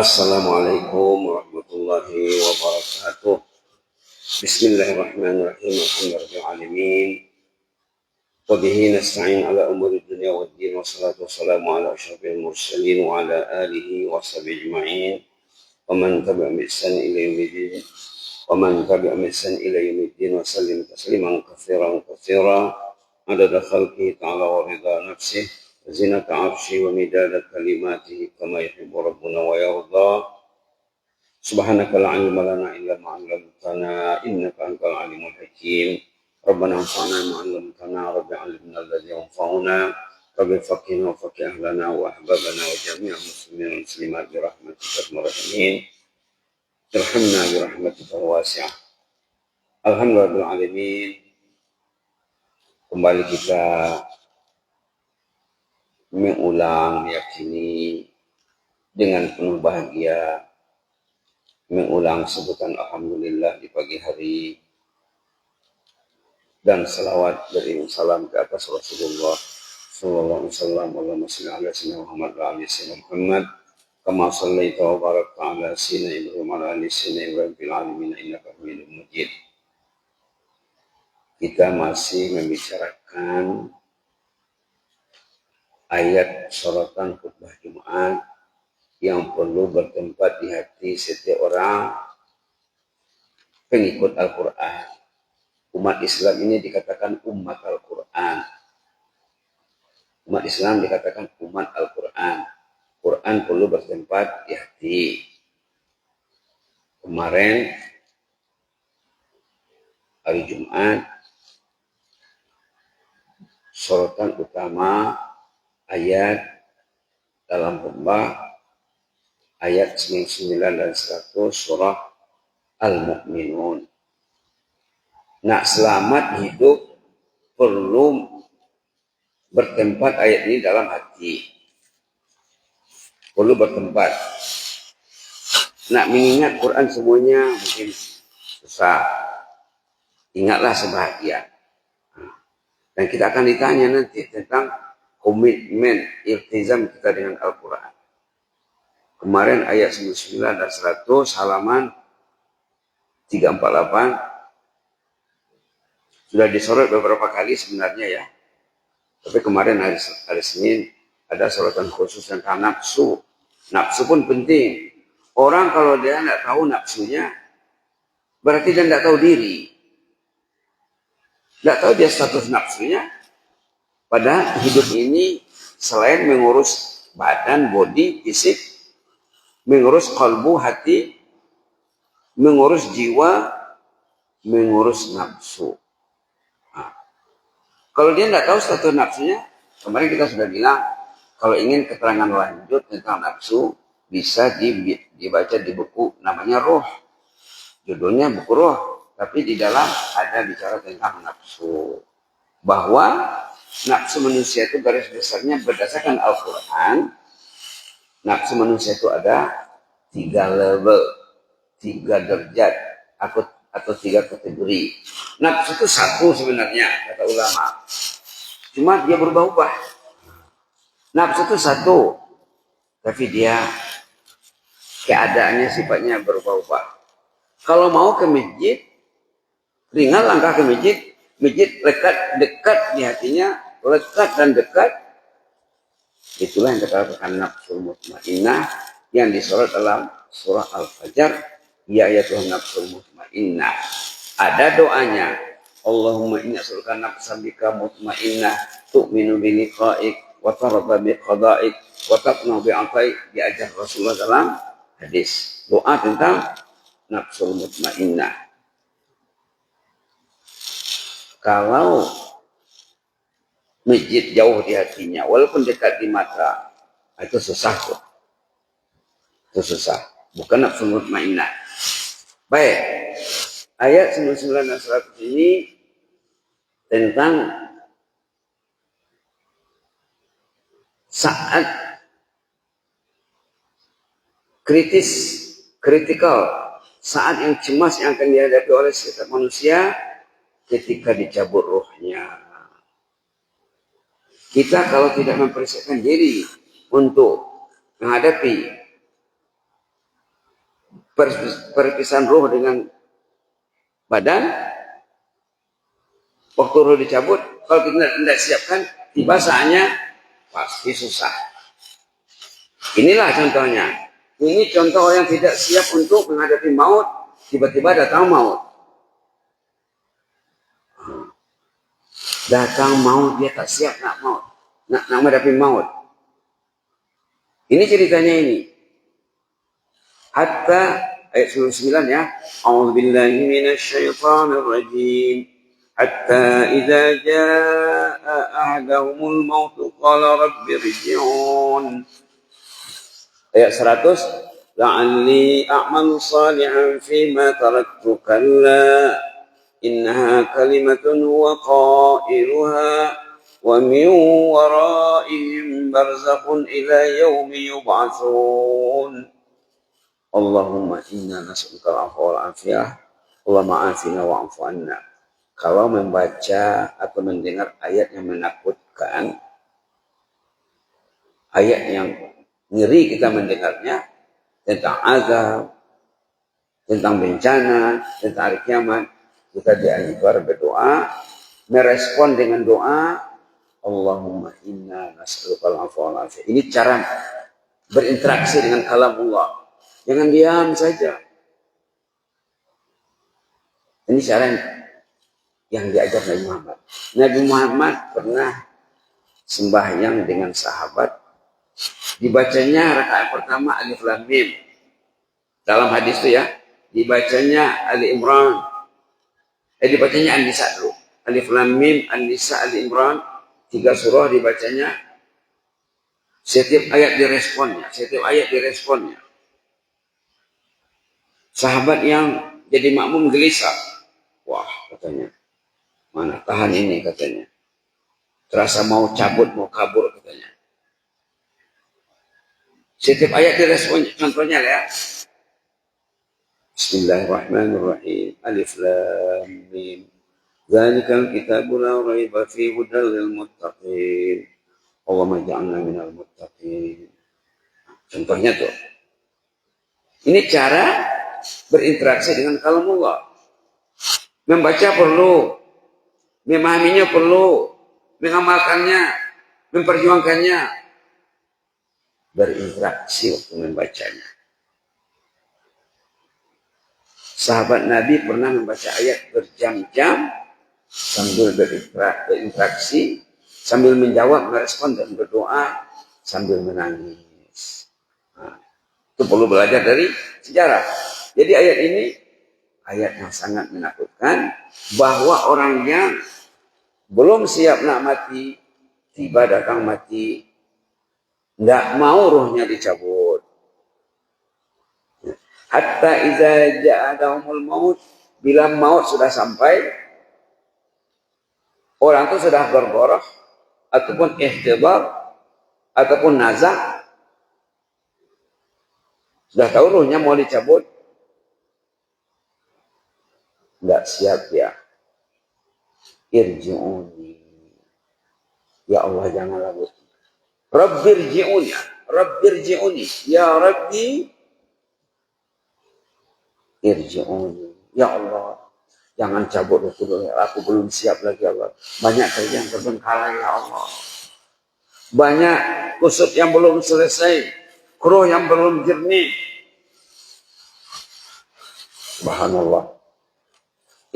Assalamualaikum warahmatullahi wabarakatuh. Bismillahirrahmanirrahim. Alhamdulillahirabbil alamin. Wa bihi nasta'in ala umuri dunya waddin. Wassalatu wassalamu ala asyrafil mursalin wa ala alihi wa sahbihi ajma'in. Wa man tabi'ahum bi ihsan ila yaumiddin. Wa man tabi'ahum bi ihsan ila yaumiddin wa sallim tasliman katsiran adada khalqihi ta'ala wa ridha nafsihi zinata 'arsyihi wa midada kalimatihi kama yuhibbu rabbuna wa yarda. Subhanaka la ilma lana illa ma 'allamtana innaka antal alimul hakim. Rabbana anfa'na ma 'allamtana rabbi 'allimna alladhi yanfa'una rabbi faqihna wa faqih lana wa ahbabana wa jami'al muslimin wal muslimat bi rahmatika ya rahimin. Irhamna bi rahmatika wasi'ah. Alhamdulillahil alamin. Kembali kita mengulang, meyakini dengan penuh bahagia, mengulang sebutan Alhamdulillah di pagi hari, dan salawat dari salam ke atas Rasulullah sallallahu alaihi wasallam. Allahumma shalli ala sayyidina Muhammad wa ala sayyidina Muhammad kama shallaita wa barakta ala sayyidina Ibrahim wa ala sayyidina Ibrahim fil alamin innaka Hamidum Majid. Kita masih membicarakan ayat sorotan khutbah Jumat yang perlu bertempat di hati setiap orang pengikut Al-Quran. Umat Islam ini dikatakan umat Al-Quran. Umat Islam dikatakan umat Al-Quran. Quran perlu bertempat di hati. Kemarin hari Jumat, sorotan utama ayat dalam khutbah ayat 99 dan 100 surah Al-Mu'minun. Nak selamat hidup perlu bertempat ayat ini dalam hati. Perlu bertempat. Nak mengingat Quran semuanya mungkin susah. Ingatlah sebahagian. Dan kita akan ditanya nanti tentang komitmen iltizam kita dengan Al-Quran. Kemarin ayat 99 dan 100 halaman 348 sudah disorot beberapa kali sebenarnya ya. Tapi kemarin hari Senin ada sorotan khusus tentang nafsu. Nafsu pun penting. Orang kalau dia tidak tahu nafsunya, berarti dia tidak tahu diri. Tidak tahu dia status nafsunya. Padahal hidup ini selain mengurus badan, body, fisik, mengurus kalbu, hati, mengurus jiwa, mengurus nafsu. Nah, kalau dia tidak tahu status nafsunya, kemarin kita sudah bilang, kalau ingin keterangan lanjut tentang nafsu, bisa dibaca di buku namanya Roh. Judulnya buku Roh. Tapi di dalam ada bicara tentang nafsu. Bahwa nafsu manusia itu garis besarnya berdasarkan Al-Quran. Nafsu manusia itu ada 3 level, 3 derajat, atau 3 kategori. Nafsu itu satu sebenarnya, kata ulama. Cuma dia berubah-ubah. Nafsu itu satu, tapi dia keadaannya sifatnya berubah-ubah. Kalau mau ke masjid, ringan langkah ke masjid, masjid dekat di hatinya, lekat dan dekat. Itulah yang dikatakan nafsul mutmainnah yang disorot dalam surah Al-Fajr, ya ayatuhan nafsul mutmainnah. Ada doanya, Allahumma inni as'aluka nafsan bika mutmainnah tu'minu bi liqa'ik wa tarda bi qada'ik wa taqna bi 'ataik, diajar Rasulullah dalam hadis. Doa tentang nafsul mutmainnah. Kalau masjid jauh di hatinya, walaupun dekat di mata, itu susah tuh. Itu susah. Bukan nafsu mutmainnah. Baik. Ayat 99 dan 100 ini tentang saat kritikal, saat yang cemas yang akan dihadapi oleh setiap manusia ketika dicabut rohnya. Kita kalau tidak mempersiapkan diri untuk menghadapi perpisahan ruh dengan badan, waktu ruh dicabut, kalau kita tidak siapkan, tiba saatnya pasti susah. Inilah contohnya. Ini contoh orang yang tidak siap untuk menghadapi maut, tiba-tiba datang maut. Datang maut, dia tak siap nak menghadapi maut. Ini ceritanya ini. Hatta ayat 99 ya. A'udzubillahi minasyaitonir rajim. Hatta idza jaa ahadahumul maut qala rabbi irji'un. Ayat 100. La'alli a'malu salihan fima taraktu kalla innaha kalimatun huwa qailuha wa min waraihim barzakhun ila yaumi yub'atsun. Allahumma inna nas'aluka al-'afwa wal 'afiyah. Allahumma afina wa'fu 'anna. Kalau membaca atau mendengar ayat yang menakutkan, ayat yang ngeri kita mendengarnya tentang azab, tentang bencana, tentang hari kiamat, kita dianjurkan berdoa, merespon dengan doa, Allahumma inna nas'aluka al-'afwa wal 'afiyah. Ini cara berinteraksi dengan kalamullah. Jangan diam saja. Ini cara yang diajar Nabi Muhammad. Nabi Muhammad pernah sembahyang dengan sahabat. Dibacanya rakaat pertama Alif Lam Mim. Dalam hadis itu ya. Dibacanya Ali Imran. Dibacanya An-Nisa dulu. Alif Lam Mim, An-Nisa, Ali Imran. 3 surah dibacanya. Setiap ayat diresponnya. Sahabat yang jadi makmum gelisah. Wah, katanya. Mana tahan ini, katanya. Terasa mau cabut, mau kabur, katanya. Setiap ayat diresponnya. Contohnya ya. Bismillahirrahmanirrahim. Alif Lam Mim. Dzalikal kitabu la raiba fihi hudal lil muttaqin. Allahumma ij'alna minal muttaqin. Contohnya tuh. Ini cara berinteraksi dengan kalamullah. Membaca perlu, memahaminya perlu, mengamalkannya, memperjuangkannya, berinteraksi waktu membacanya. Sahabat Nabi pernah membaca ayat berjam-jam sambil berinteraksi, sambil menjawab, merespon dan berdoa, sambil menangis. Nah, itu perlu belajar dari sejarah. Jadi ayat ini ayat yang sangat menakutkan, bahwa orang yang belum siap nak mati, tiba datang mati, tidak mau ruhnya dicabut. Hatta idza ja'ahumul maut, bila maut sudah sampai, orang itu sudah bergoroh, ataupun ihtibar, ataupun nazak, sudah tahu ruhnya mau dicabut, tidak siap ya. Irji'uni. Ya Allah, janganlah buat. Rabbirji'uni. Rabbirji'uni. Ya Rabbi. Irji'uni. Ya Allah, jangan cabut itu dulu. Aku belum siap lagi, Allah. Banyak kerja yang terbengkalai, ya Allah. Banyak kusut yang belum selesai. Kruh yang belum jernih. Subhanallah.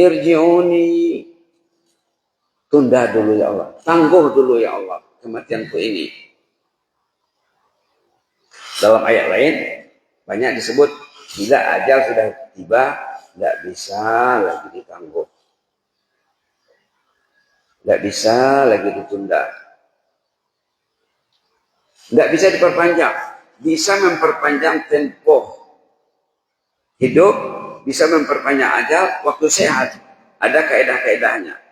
Irji'uni. Tunda dulu ya Allah. Tangguh dulu ya Allah kematianku ini. Dalam ayat lain banyak disebut bila ajal sudah tiba tidak bisa lagi ditangguh. Tidak bisa lagi ditunda. Tidak bisa diperpanjang. Bisa memperpanjang tempo hidup, bisa memperpanjang ajal waktu sehat. Ada kaedah-kaedahnya.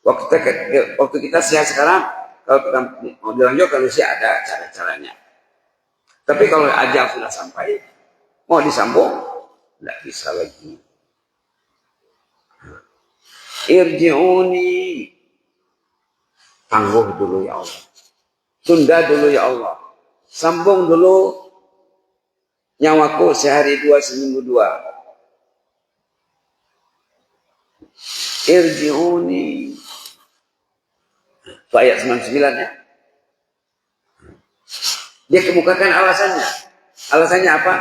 Waktu kita sehat sekarang, kalau kita mau dilanjutkan usia ada cara-caranya. Tapi kalau ajal sudah sampai, mau disambung, tidak bisa lagi. Irji'uni. Tangguh dulu ya Allah. Tunda dulu ya Allah. Sambung dulu Nyawaku sehari dua, seminggu dua. Irji'uni. Itu ayat 99 ya. Dia kemukakan alasannya. Alasannya apa?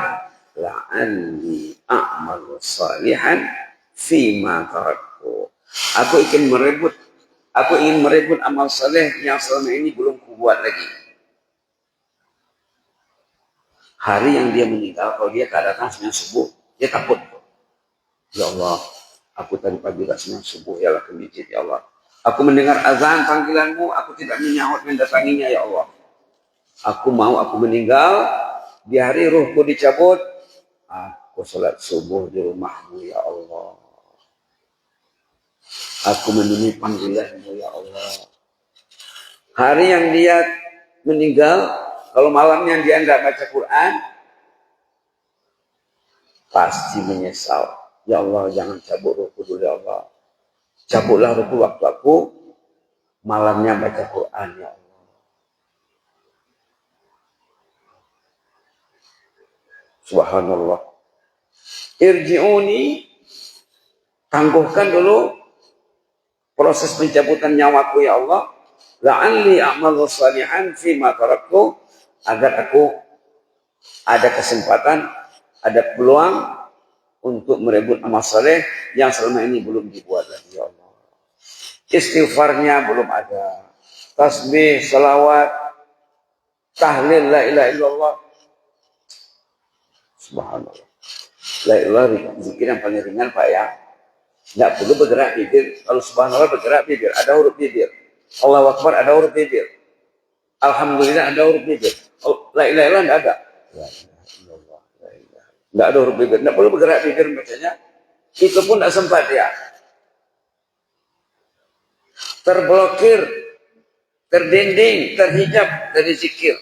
La'alli a'malu salihan fima taraktu. Aku ingin merebut amal saleh yang selama ini belum kubuat lagi. Hari yang dia meninggal, kalau dia keadaan sembahyang subuh, dia takut. Ya Allah, aku tadi pagi tak sembahyang subuh, ya Allah ke masjid, ya Allah. Aku mendengar azan panggilanmu, aku tidak menyahut mendatanginya, ya Allah. Aku meninggal, di hari ruhku dicabut, aku salat subuh di rumahmu, ya Allah. Aku memenuhi panggilanmu, ya Allah. Hari yang dia meninggal, kalau malamnya dia tidak baca Quran, pasti menyesal. Ya Allah, jangan cabut ruhku dulu, ya Allah. Cabutlah ruhku waktu aku malamnya baca Quran, ya Allah. Subhanallah. Irji'uni, tangguhkan dulu proses pencabutan nyawaku, ya Allah. La'alli a'malu salihan fima taraktu, agar aku ada kesempatan, ada peluang untuk merebut amal saleh yang selama ini belum dibuat lagi, ya Allah. Istighfarnya belum ada. Tasbih, salawat, tahlil, la ilaha illallah. Subhanallah. La ilaha zikir yang paling ringan, Pak ya. Tidak perlu bergerak bibir. Kalau subhanallah bergerak bibir, ada huruf bibir. Allahu Akbar ada huruf bibir. Alhamdulillah ada huruf bibir. La ilaha illallah tidak ada. La ilaha illallah, la ilaha. Tidak ada huruf bibir. Tidak perlu bergerak bibir bacanya. Itu pun tidak sempat ya. Terblokir, terdinding, terhijab dari zikir.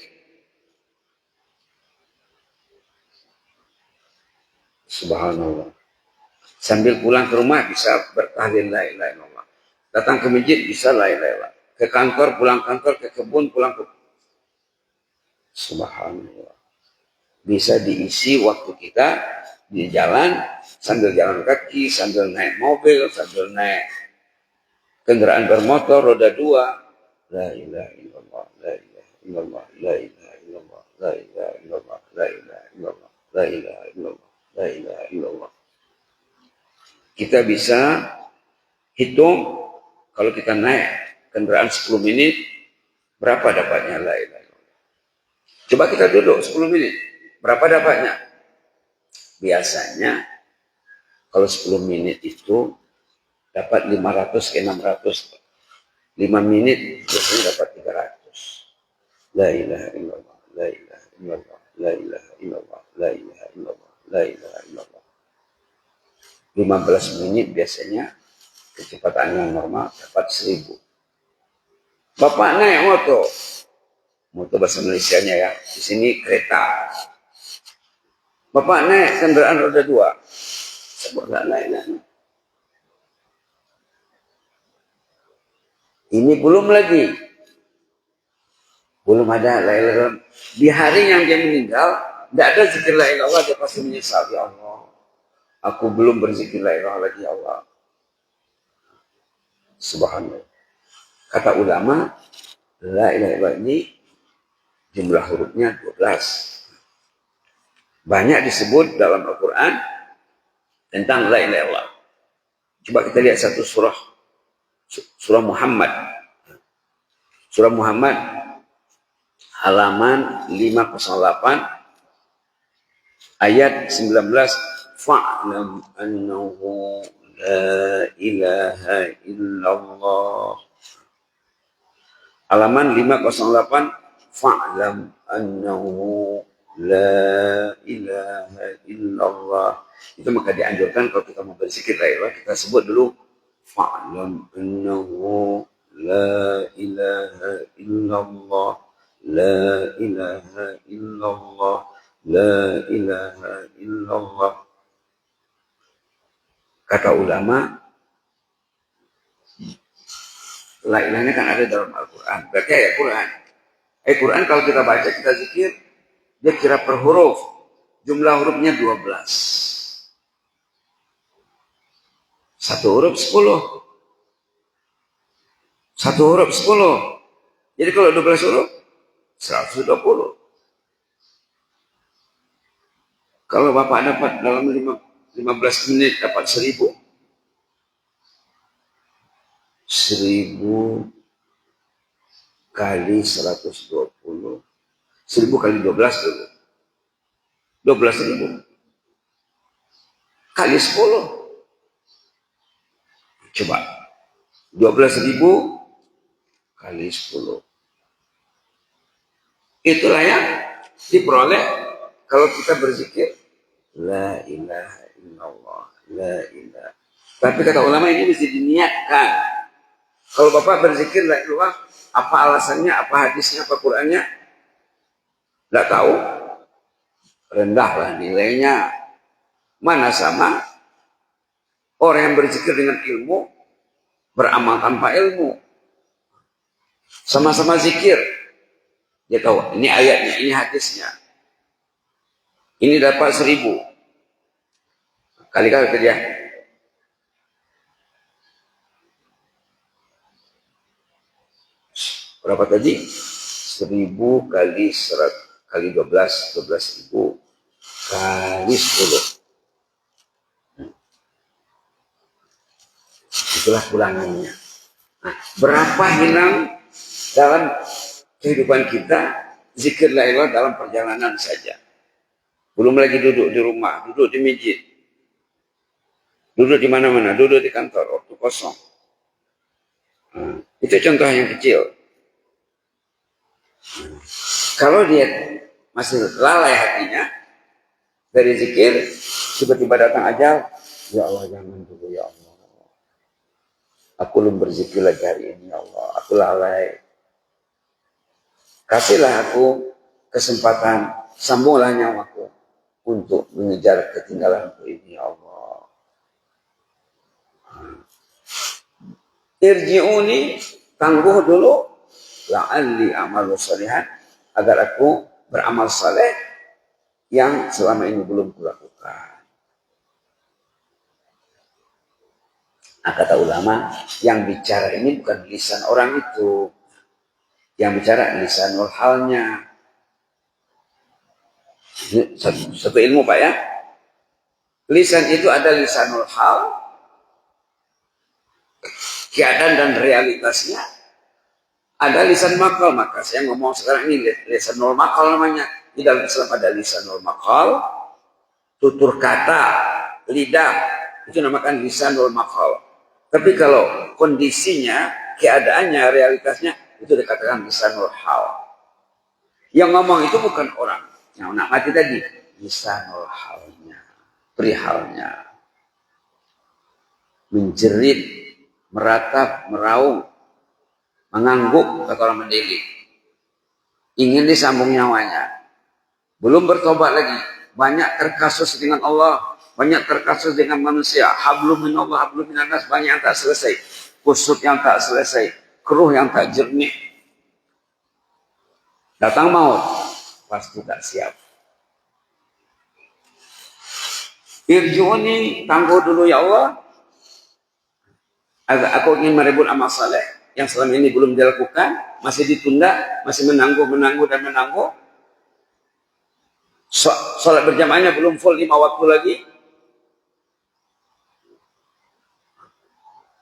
Subhanallah. Sambil pulang ke rumah bisa bertahlil la ilaha illallah. Datang ke masjid bisa la ilaha illallah. Ke kantor, pulang kantor, ke kebun, pulang ke... Subhanallah. Bisa diisi waktu kita di jalan, sambil jalan kaki, sambil naik mobil, sambil naik kendaraan bermotor, roda dua. La ilaha illallah, la ilaha illallah, la ilaha illallah, la ilaha illallah, la ilaha illallah, la ilaha illallah, la ilaha illallah. Kita bisa hitung kalau kita naik kendaraan 10 menit, berapa dapatnya la ilaha illallah. Coba kita duduk 10 menit, berapa dapatnya? Biasanya kalau 10 menit itu dapat 500 ke 600. 5 menit biasanya dapat 300. La ilaha illallah, la ilaha illallah, la ilaha illallah, la ilaha illallah, la ilaha illallah. 15 menit biasanya kecepatan yang normal dapat 1000. Bapak naik motor. Motor bahasa Malaysianya ya. Di sini kereta. Bapak naik kendaraan roda 2. Sebab naik. Ini belum lagi. Belum ada la ilaha illallah. Di hari yang dia meninggal, tidak ada zikir la ilaha illallah, dia pasti menyesal. Ya Allah, aku belum berzikir la ilaha illallah lagi, ya Allah. Subhanallah. Kata ulama, la ilaha illallah ini jumlah hurufnya 12. Banyak disebut dalam Al-Quran tentang la ilaha illallah. Coba kita lihat satu surah. Surah Muhammad. Surah Muhammad halaman 508 ayat 19. Fa'lam annahu la ilaha illallah. Halaman 508. Fa'lam annahu la ilaha illallah. Itu maka dianjurkan kalau kita mau berzikir la ilaha, kita sebut dulu fa'lam annahu la ilaha illallah, la ilaha illallah, la ilaha illallah. Kata ulama, la ilahnya kan ada dalam Al-Quran. Berarti ayat Quran. Ayat Quran kalau kita baca, kita zikir, dia kira per huruf. jumlah hurufnya 12. Satu huruf 10. Satu huruf 10. Jadi kalau 12 huruf 120. Kalau Bapak dapat dalam 15 menit dapat 1000. 1000 kali 120. 1000 kali 12 dulu. 12.000 kali 10. Coba 12.000 kali 10. Itulah yang diperoleh kalau kita berzikir la ilaha illallah, la ilaha. Tapi kata ulama ini mesti diniatkan. Kalau Bapak berzikir la ilaha, apa alasannya, apa hadisnya, apa Qur'annya? Tidak tahu. Rendahlah nilainya. Mana sama orang yang berzikir dengan ilmu, beramal tanpa ilmu. Sama-sama zikir. Dia tahu, ini ayatnya, ini hadisnya. Ini dapat 1000. Kali-kali ke dia. Berapa tadi? 1000 kali 100 kali 12, 12.000 kali 10. Itulah ulangannya. Nah, berapa hilang dalam kehidupan kita zikir la ilaha dalam perjalanan saja. Belum lagi duduk di rumah, duduk di masjid, duduk di mana-mana, duduk di kantor, waktu kosong. Nah, itu contoh yang kecil. Kalau dia masih lalai hatinya dari zikir, tiba-tiba datang ajal, ya Allah jangan dulu ya Allah. Aku belum berzikir lagi hari ini ya Allah, aku lalai. Kasihlah aku kesempatan, sambunglah nyawaku untuk mengejar ketinggalanku ini ya Allah. Irji'uni, tangguh dulu, la'alli amalu shalihan, agar aku beramal saleh yang selama ini belum kulakukan. Nah, kata ulama, yang bicara ini bukan lisan orang itu, yang bicara lisanul halnya. Satu ilmu Pak ya. Lisan itu ada lisanul hal, keadaan dan realitasnya. Ada lisan makal, maka saya ngomong sekarang ini lisanul makal namanya. Di dalam Islam ada lisanul makal, tutur kata, lidah, itu namakan lisanul makal. Tapi kalau kondisinya, keadaannya, realitasnya, itu dikatakan lisanul hal. Yang ngomong itu bukan orang. Yang nak mati tadi, lisanul halnya, perihalnya. Menjerit, meratap, meraung, mengangguk, kata orang Mandailing. Ingin disambung nyawanya. Belum bertobat lagi. Banyak terkasus dengan Allah. Banyak terkasus dengan manusia. Hablum minallah, hablum minannas. Banyak yang tak selesai. Kusut yang tak selesai. Keruh yang tak jernih. Datang maut. Pasti tak siap. Irji'uni, tangguh dulu ya Allah. Agar aku ingin merebut amal saleh yang selama ini belum dilakukan. Masih ditunda. Masih menangguh. Sholat berjamaahnya belum full 5 waktu lagi.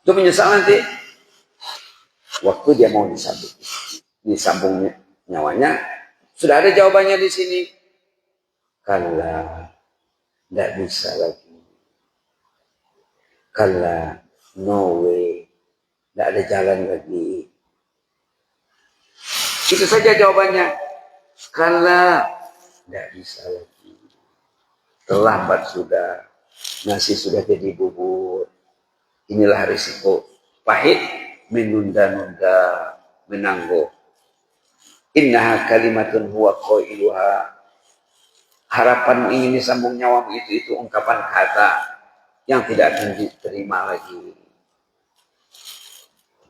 Itu menyesal nanti. Waktu dia mau disambung nyawanya, sudah ada jawabannya di sini. Kalla, tidak bisa lagi. Kalla, no way, tidak ada jalan lagi. Itu saja jawabannya. Kalla, tidak bisa lagi. Terlambat sudah. Nasi sudah jadi bubur. Inilah risiko pahit, menunda-nunda, menangguh. Innaha kalimatun huwa qailuha. Harapan ingin disambung nyawamu itu ungkapan kata yang tidak akan diterima lagi.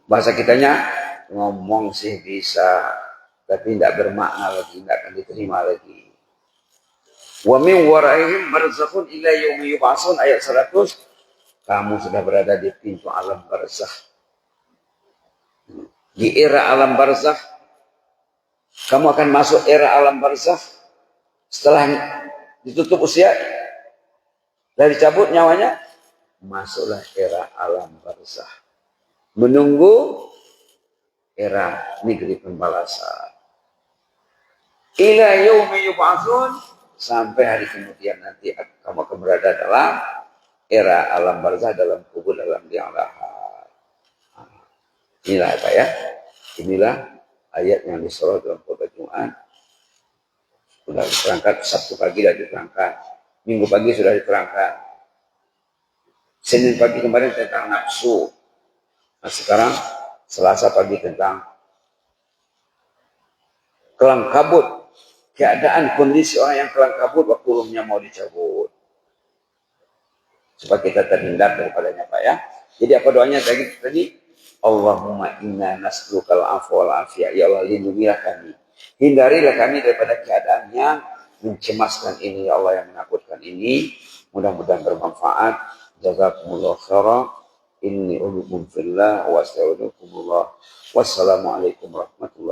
Bahasa kitanya, ngomong sih bisa, tapi tidak bermakna lagi, tidak akan diterima lagi. Wa min waraihim barzakhun ila yaumi yub'atsun ayat 100. Kamu sudah berada di pintu alam barzakh. Di era alam barzakh, kamu akan masuk era alam barzakh setelah ditutup usia dan dicabut nyawanya, masuklah era alam barzakh. Menunggu era negeri pembalasan. Ila yaumi yub'atsun, sampai hari kemudian nanti kamu akan berada dalam era alam barzakh, dalam kubur, dalam liang lahat. Inilah apa ya? Inilah ayat yang disorot dalam khutbah Jumat. Sudah diterangkan Sabtu pagi, sudah diterangkan Minggu pagi, sudah diterangkan Senin pagi kemarin tentang nafsu. Nah sekarang Selasa pagi tentang kelang kabut, keadaan kondisi orang yang kelang kabut waktu rumahnya mau dicabut, supaya kita terhindar daripadanya Pak ya. Jadi apa doanya tadi? Allahumma inna nas'alukal afwa wal afiyah. Ya Allah, lindungilah kami, hindarilah kami daripada keadaan yang mencemaskan ini ya Allah, yang menakutkan ini. Mudah-mudahan bermanfaat. Jazakumullah khairan. Inni uhibbukum fillah wa astaghfirullah. Wassalamualaikum warahmatullahi wabarakatuh.